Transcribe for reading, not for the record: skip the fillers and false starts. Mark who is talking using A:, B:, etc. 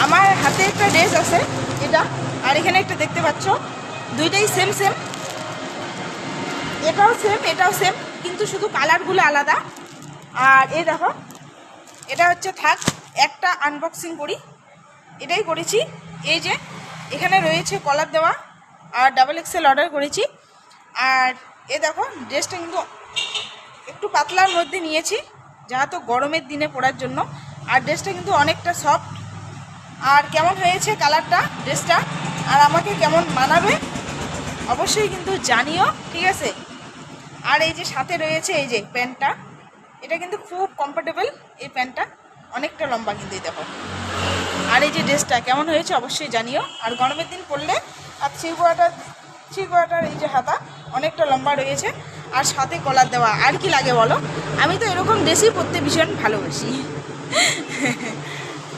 A: আমার হাতে একটা ড্রেস আছে এটা, আর এখানে একটা দেখতে পাচ্ছ, দুইটাই সেম সেম, এটাও সেম এটাও সেম, কিন্তু শুধু কালারগুলো আলাদা। আর এই দেখো, এটা হচ্ছে থাক একটা আনবক্সিং করি, এটাই করেছি। এই যে এখানে রয়েছে কলার দেওয়া, আর ডাবল এক্সেল অর্ডার করেছি। আর এ দেখো ড্রেসটা কিন্তু একটু পাতলার মধ্যে নিয়েছি, যেহেতু গরমের দিনে পরার জন্য। আর ড্রেসটা কিন্তু অনেকটা সফট। আর কেমন হয়েছে কালারটা ড্রেসটা, আর আমাকে কেমন মানাবে অবশ্যই কিন্তু জানিও, ঠিক আছে। আর এই যে সাথে রয়েছে এই যে প্যান্টটা, এটা কিন্তু খুব কমফোর্টেবল, এই প্যান্টটা অনেকটা লম্বা কিন্তু দেখো। আর এই যে ড্রেসটা কেমন হয়েছে অবশ্যই জানিও। আর গরমের দিন পরলে, আর থ্রি কোয়ার্টার এই যে হাতা অনেকটা লম্বা রয়েছে, আর সাথে কলার দেওয়া, আর কি লাগে বলো। আমি তো এরকম ড্রেসই পরতে ভীষণ ভালোবাসি।